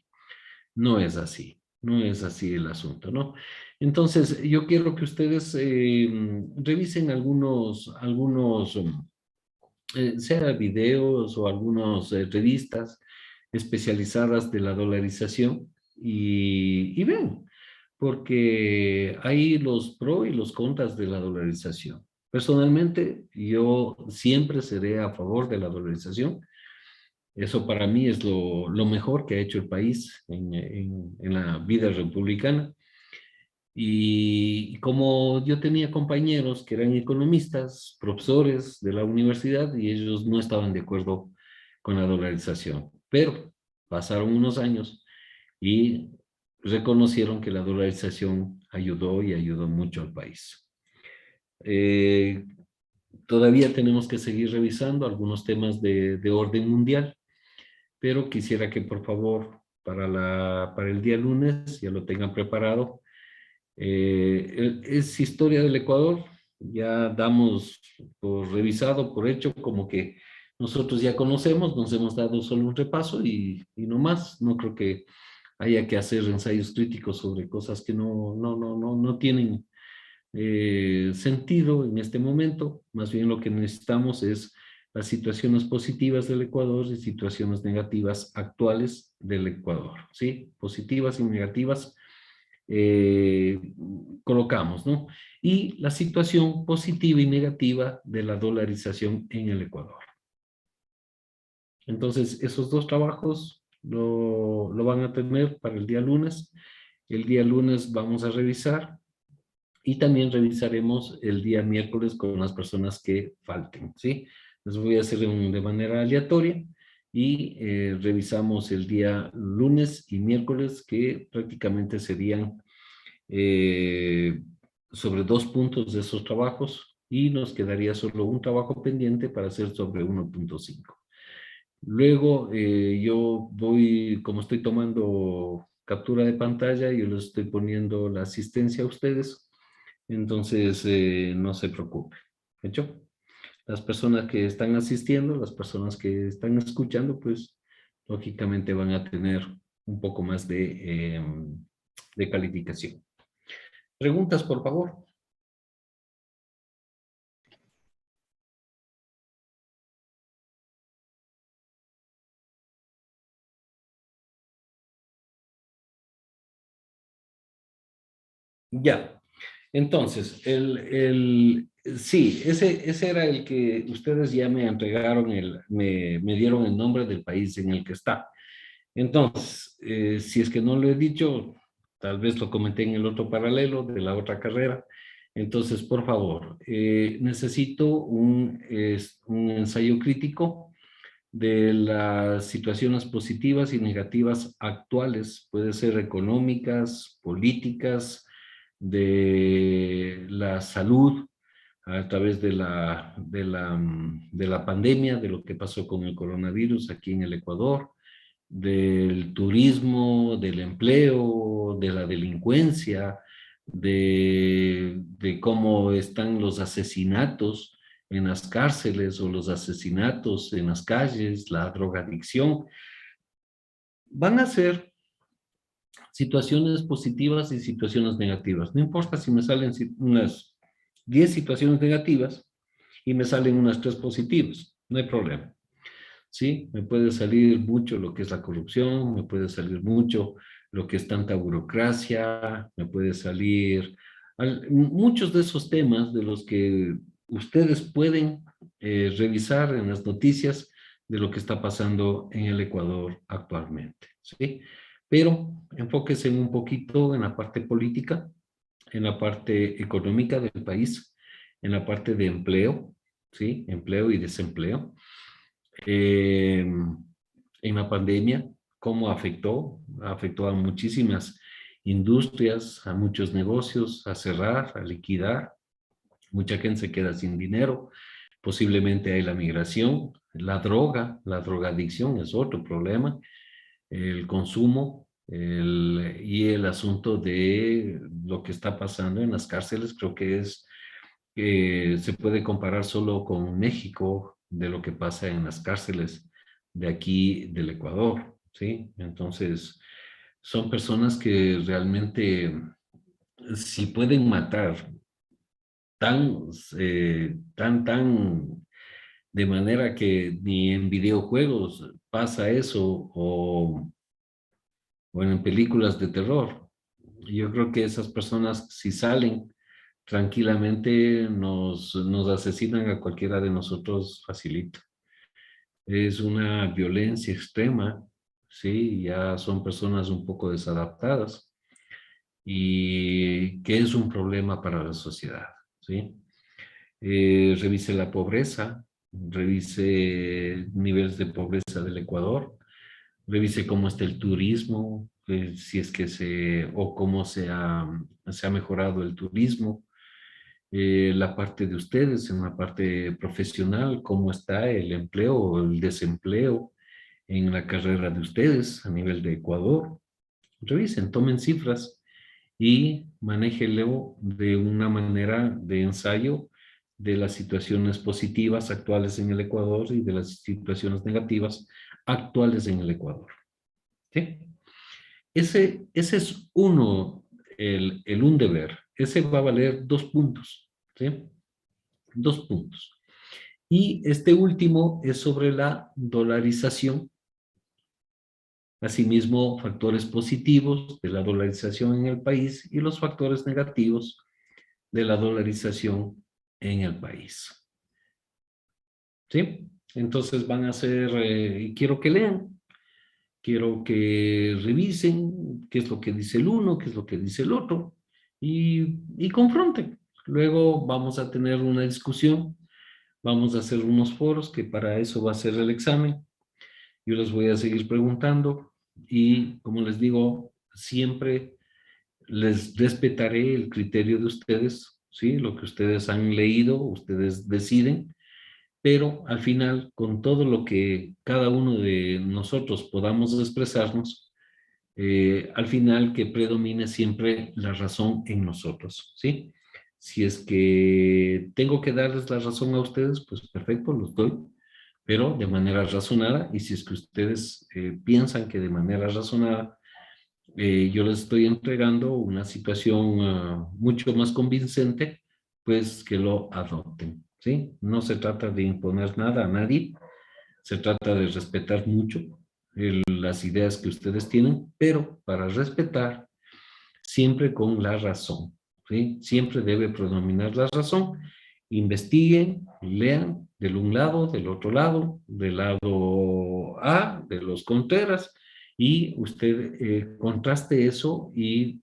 No es así, no es así el asunto, ¿no? Entonces, yo quiero que ustedes revisen sea videos o algunas revistas especializadas de la dolarización, y vean, porque hay los pros y los contras de la dolarización. Personalmente, yo siempre seré a favor de la dolarización. Eso para mí es lo mejor que ha hecho el país en la vida republicana. Y como yo tenía compañeros que eran economistas, profesores de la universidad, y ellos no estaban de acuerdo con la dolarización, pero pasaron unos años y reconocieron que la dolarización ayudó y ayudó mucho al país. Todavía tenemos que seguir revisando algunos temas de orden mundial, pero quisiera que por favor para el día lunes ya lo tengan preparado. Es historia del Ecuador, ya damos por revisado, por hecho, como que nosotros ya conocemos, nos hemos dado solo un repaso y no más. No creo que haya que hacer ensayos críticos sobre cosas que no tienen sentido en este momento. Más bien lo que necesitamos es las situaciones positivas del Ecuador y situaciones negativas actuales del Ecuador, ¿sí? Positivas y negativas eh, colocamos, ¿no? Y la situación positiva y negativa de la dolarización en el Ecuador. Entonces, esos dos trabajos lo van a tener para el día lunes. El día lunes vamos a revisar y también revisaremos el día miércoles con las personas que falten, ¿sí? Les voy a hacer de manera aleatoria y revisamos el día lunes y miércoles, que prácticamente serían sobre 2 puntos de esos trabajos, y nos quedaría solo un trabajo pendiente para hacer sobre 1.5. Luego yo voy, como estoy tomando captura de pantalla, yo les estoy poniendo la asistencia a ustedes, entonces no se preocupen. ¿Hecho? Las personas que están asistiendo, las personas que están escuchando, pues lógicamente van a tener un poco más de calificación. Preguntas, por favor. Ya. Entonces, sí, ese era el que ustedes ya me entregaron, me dieron el nombre del país en el que está. Entonces, si es que no lo he dicho, tal vez lo comenté en el otro paralelo de la otra carrera. Entonces, por favor, necesito un ensayo crítico de las situaciones positivas y negativas actuales, puede ser económicas, políticas, de la salud, a través de la pandemia, de lo que pasó con el coronavirus aquí en el Ecuador, del turismo, del empleo, de la delincuencia, de cómo están los asesinatos en las cárceles o los asesinatos en las calles, la drogadicción. Van a ser situaciones positivas y situaciones negativas. No importa si me salen unas 10 situaciones negativas y me salen unas 3 positivas, no hay problema. ¿Sí? Me puede salir mucho lo que es la corrupción, me puede salir mucho lo que es tanta burocracia, me puede salir muchos de esos temas de los que ustedes pueden revisar en las noticias de lo que está pasando en el Ecuador actualmente, ¿sí? Pero enfóquense un poquito en la parte política, en la parte económica del país, en la parte de empleo, ¿sí? Empleo y desempleo. En la pandemia, cómo afectó a muchísimas industrias, a muchos negocios, a cerrar, a liquidar. Mucha gente se queda sin dinero, posiblemente hay la migración, la drogadicción es otro problema, el consumo y el asunto de lo que está pasando en las cárceles. Creo que se puede comparar solo con México, de lo que pasa en las cárceles de aquí del Ecuador, ¿sí? Entonces, son personas que realmente, si pueden matar tan, tan, de manera que ni en videojuegos pasa eso, o en películas de terror. Yo creo que esas personas, si salen tranquilamente, nos asesinan a cualquiera de nosotros facilito. Es una violencia extrema, ¿sí? Ya son personas un poco desadaptadas y que es un problema para la sociedad, ¿sí? Revise la pobreza, revise niveles de pobreza del Ecuador, revise cómo está el turismo, si es que o cómo se ha mejorado el turismo, la parte de ustedes en la parte profesional, cómo está el empleo o el desempleo en la carrera de ustedes a nivel de Ecuador. Revisen, tomen cifras y manéjenlo de una manera de ensayo de las situaciones positivas actuales en el Ecuador y de las situaciones negativas actuales en el Ecuador. ¿Sí? Ese es uno, un deber. Ese va a valer 2 puntos. ¿Sí? 2 puntos. Y este último es sobre la dolarización. Asimismo, factores positivos de la dolarización en el país y los factores negativos de la dolarización en el país. ¿Sí? Entonces van a ser, y quiero que lean, quiero que revisen qué es lo que dice el uno, qué es lo que dice el otro, y confronten. Luego vamos a tener una discusión, vamos a hacer unos foros, que para eso va a ser el examen. Yo les voy a seguir preguntando y, como les digo, siempre les respetaré el criterio de ustedes, ¿sí? Lo que ustedes han leído, ustedes deciden, pero al final, con todo lo que cada uno de nosotros podamos expresarnos, al final que predomine siempre la razón en nosotros, ¿sí? Si es que tengo que darles la razón a ustedes, pues perfecto, los doy, pero de manera razonada, y si es que ustedes piensan que de manera razonada yo les estoy entregando una situación mucho más convincente, pues que lo adopten, ¿sí? No se trata de imponer nada a nadie, se trata de respetar mucho las ideas que ustedes tienen, pero para respetar siempre con la razón, ¿sí? Siempre debe predominar la razón. Investiguen, lean del un lado, del otro lado, del lado A, de los Contreras, y usted contraste eso y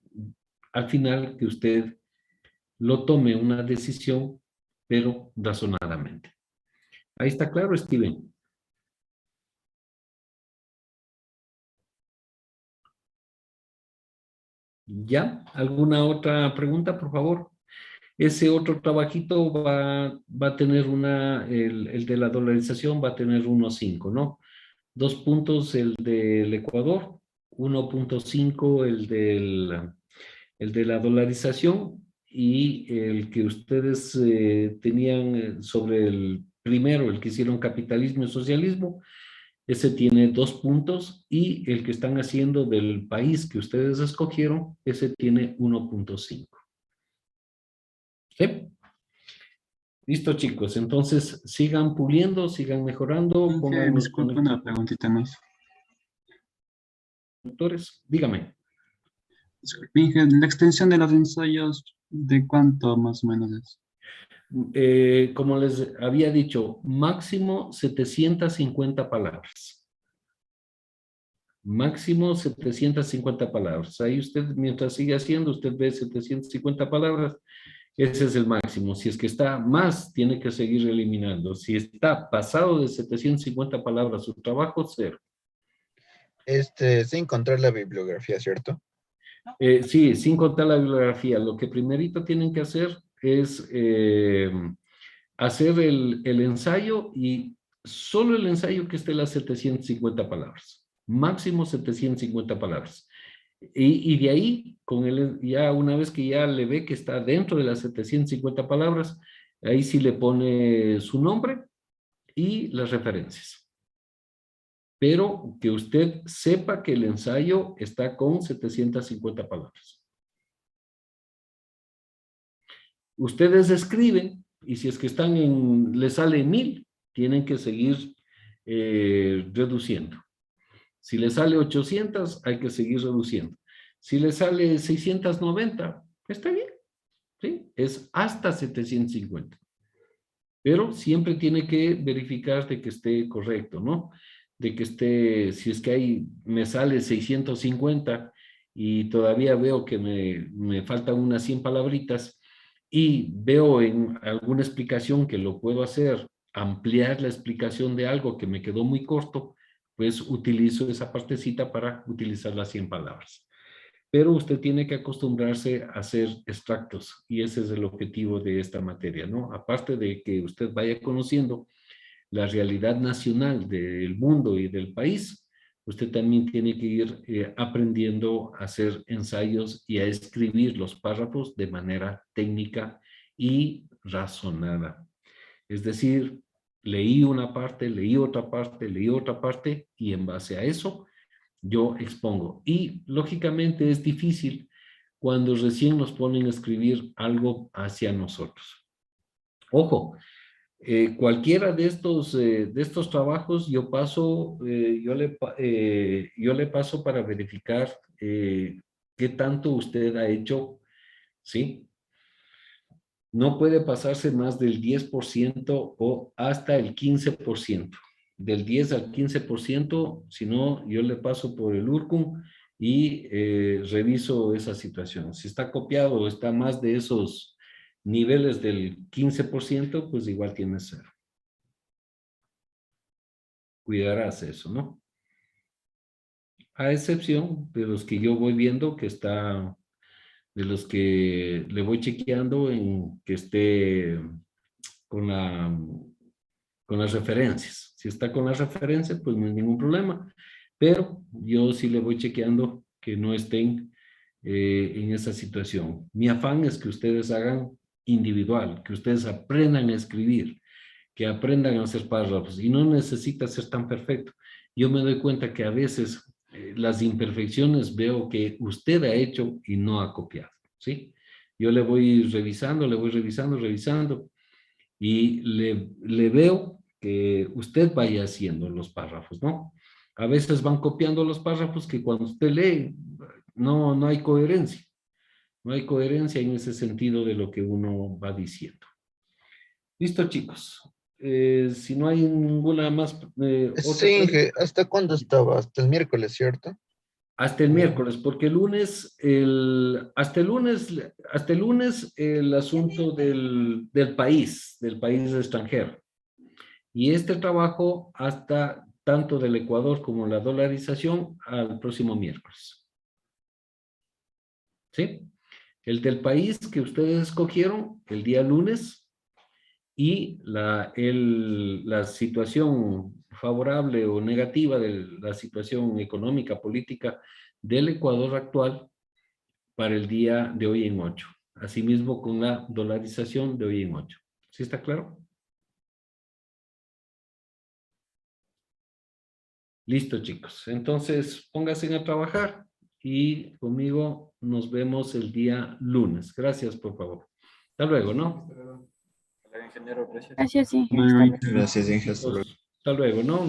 al final que usted lo tome una decisión, pero razonadamente. Ahí está claro, Steven. ¿Ya? ¿Alguna otra pregunta, por favor? Ese otro trabajito va a tener el de la dolarización va a tener 1.5, ¿no? 2 puntos el del Ecuador, 1.5 el de la dolarización y el que ustedes tenían sobre el primero, el que hicieron capitalismo y socialismo, ese tiene 2 puntos y el que están haciendo del país que ustedes escogieron, ese tiene 1.5. ¿Sí? Listo, chicos. Entonces, sigan puliendo, sigan mejorando, pongan los
Disculpe una preguntita más.
conectores. Dígame.
Disculpe, Inge, la extensión de los ensayos, ¿de cuánto más o menos es?
Como les había dicho, máximo 750 palabras. Máximo 750 palabras. Ahí usted, mientras sigue haciendo, usted ve 750 palabras. Ese es el máximo. Si es que está más, tiene que seguir eliminando. Si está pasado de 750 palabras su trabajo, 0.
Sin encontrar la bibliografía, ¿cierto?
Sí, sin contar la bibliografía. Lo que primerito tienen que hacer es hacer el ensayo y solo el ensayo que esté las 750 palabras. Máximo 750 palabras. Y de ahí, ya una vez que ya le ve que está dentro de las 750 palabras, ahí sí le pone su nombre y las referencias. Pero que usted sepa que el ensayo está con 750 palabras. Ustedes escriben y si es que les sale 1000, tienen que seguir reduciendo. Si les sale 800, hay que seguir reduciendo. Si les sale 690, está bien, ¿sí? Es hasta 750. Pero siempre tiene que verificar de que esté correcto, ¿no? De que esté, si es que me sale 650 y todavía veo que me faltan unas 100 palabritas y veo en alguna explicación que lo puedo hacer, ampliar la explicación de algo que me quedó muy corto, pues utilizo esa partecita para utilizar las 100 palabras. Pero usted tiene que acostumbrarse a hacer extractos y ese es el objetivo de esta materia, ¿no? Aparte de que usted vaya conociendo la realidad nacional del mundo y del país, usted también tiene que ir aprendiendo a hacer ensayos y a escribir los párrafos de manera técnica y razonada. Es decir, leí una parte, leí otra parte, leí otra parte y en base a eso yo expongo. Y lógicamente es difícil cuando recién nos ponen a escribir algo hacia nosotros. Ojo, cualquiera de estos trabajos yo le paso para verificar qué tanto usted ha hecho, ¿sí? No puede pasarse más del 10% o hasta el 15%. Del 10 al 15%, si no, yo le paso por el URCUM y reviso esa situación. Si está copiado o está más de esos niveles del 15%, pues igual tiene 0. Cuidarás eso, ¿no? A excepción de los que yo voy viendo que está, de los que le voy chequeando en que esté con las referencias. Si está con las referencias, pues no hay ningún problema. Pero yo sí le voy chequeando que no estén en esa situación. Mi afán es que ustedes hagan individual, que ustedes aprendan a escribir, que aprendan a hacer párrafos y no necesita ser tan perfecto. Yo me doy cuenta que a veces las imperfecciones veo que usted ha hecho y no ha copiado, ¿sí? Yo le voy revisando y le veo que usted vaya haciendo los párrafos, ¿no? A veces van copiando los párrafos que cuando usted lee no hay coherencia. No hay coherencia en ese sentido de lo que uno va diciendo. Listo, chicos. Si no hay ninguna más otra
Sí,
pregunta.
¿hasta cuándo estaba? Hasta el miércoles, ¿cierto?
Hasta el miércoles, porque hasta el lunes el asunto del país extranjero. Y este trabajo hasta tanto del Ecuador como la dolarización al próximo miércoles. ¿Sí? El del país que ustedes escogieron el día lunes y la situación favorable o negativa de la situación económica, política del Ecuador actual para el día de hoy en 8. Asimismo con la dolarización de hoy en 8. ¿Sí está claro? Listo, chicos. Entonces, pónganse a trabajar y conmigo nos vemos el día lunes. Gracias, por favor. Hasta luego, ¿no?
Gracias, sí.
Luego,
Gracias, Inge. Hasta luego.
Hasta luego, ¿no?